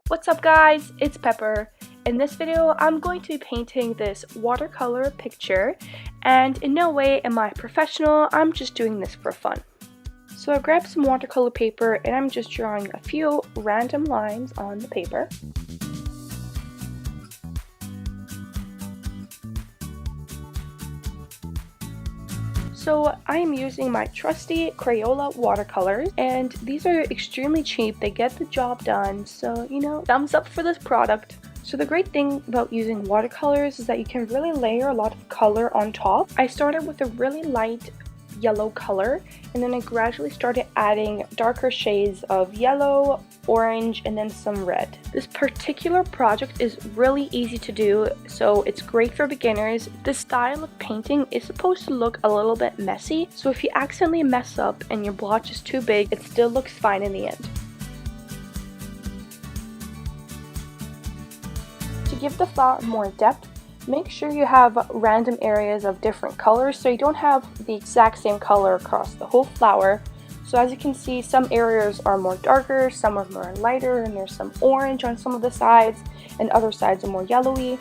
What's up guys, it's Pepper. In this video, I'm going to be painting this watercolor picture, and in no way am I professional, I'm just doing this for fun. So I grabbed some watercolor paper and I'm just drawing a few random lines on the paper. So I am using my trusty Crayola watercolors, and these are extremely cheap. They get the job done, so thumbs up for this product. So the great thing about using watercolors is that you can really layer a lot of color on top. I started with a really light yellow color, and then I gradually started adding darker shades of yellow, orange, and then some red. This particular project is really easy to do, so it's great for beginners. This style of painting is supposed to look a little bit messy, so if you accidentally mess up and your blotch is too big, it still looks fine in the end. To give the flower more depth, make sure you have random areas of different colors so you don't have the exact same color across the whole flower. So as you can see, some areas are more darker, some are more lighter, and there's some orange on some of the sides, and other sides are more yellowy.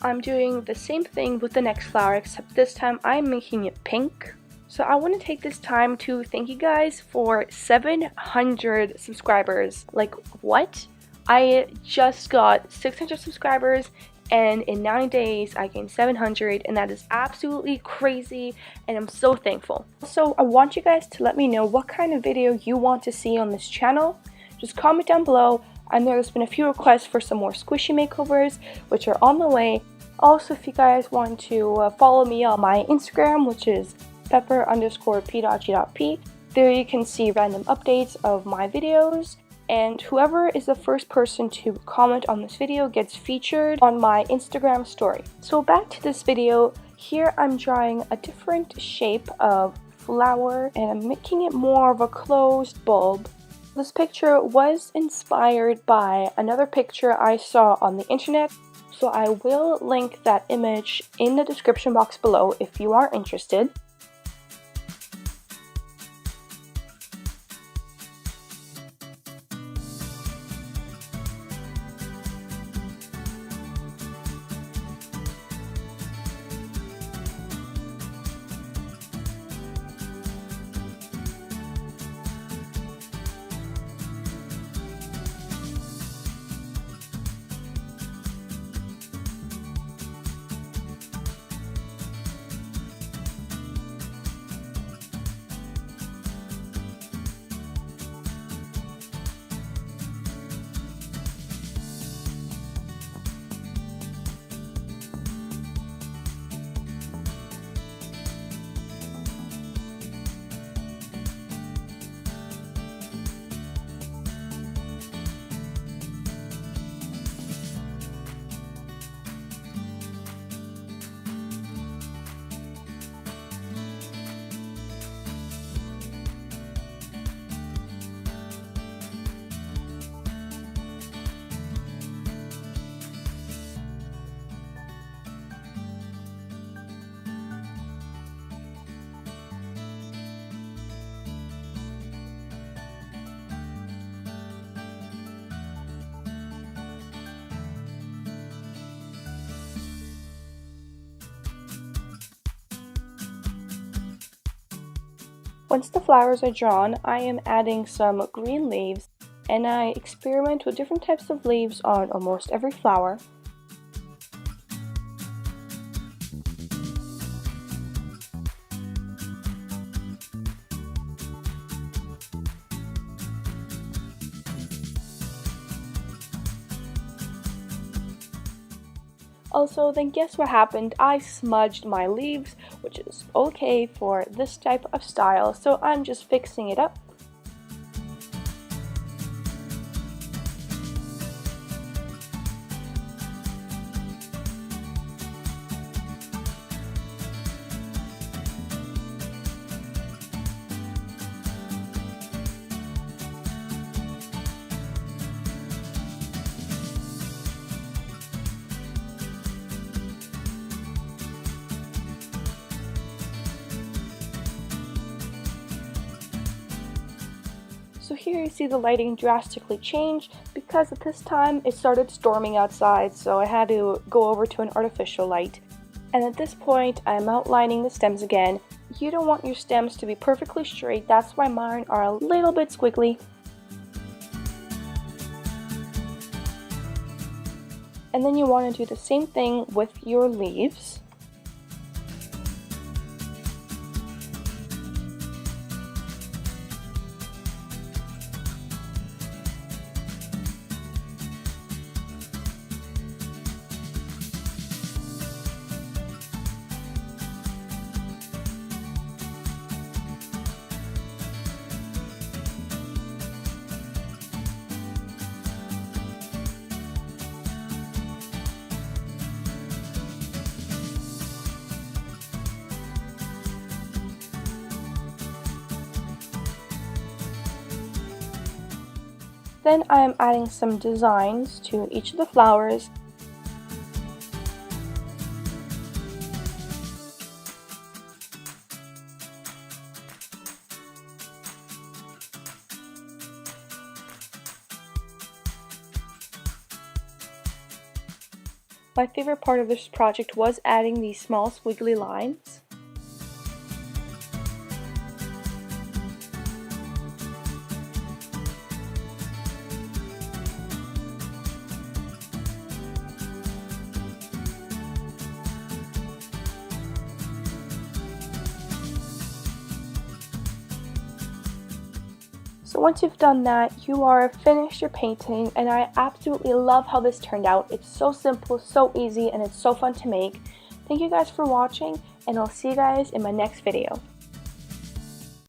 I'm doing the same thing with the next flower, except this time I'm making it pink. So I want to take this time to thank you guys for 700 subscribers. Like, what? I just got 600 subscribers, and in 9 days I gained 700, and that is absolutely crazy, and I'm so thankful. So I want you guys to let me know what kind of video you want to see on this channel. Just comment down below. I know there's been a few requests for some more squishy makeovers, which are on the way. Also, if you guys want to follow me on my Instagram, which is pepper_p.g.p, there you can see random updates of my videos. And whoever is the first person to comment on this video gets featured on my Instagram story. So back to this video. Here I'm drawing a different shape of flower, and I'm making it more of a closed bulb. This picture was inspired by another picture I saw on the internet, so I will link that image in the description box below if you are interested. Once the flowers are drawn, I am adding some green leaves, and I experiment with different types of leaves on almost every flower. Also, then guess what happened? I smudged my leaves, which is okay for this type of style, so I'm just fixing it up. So here you see the lighting drastically change because at this time it started storming outside, so I had to go over to an artificial light. And at this point I'm outlining the stems again. You don't want your stems to be perfectly straight, that's why mine are a little bit squiggly. And then you want to do the same thing with your leaves. Then I am adding some designs to each of the flowers. My favorite part of this project was adding these small squiggly lines. So once you've done that, you are finished your painting, and I absolutely love how this turned out. It's so simple, so easy, and it's so fun to make. Thank you guys for watching, and I'll see you guys in my next video.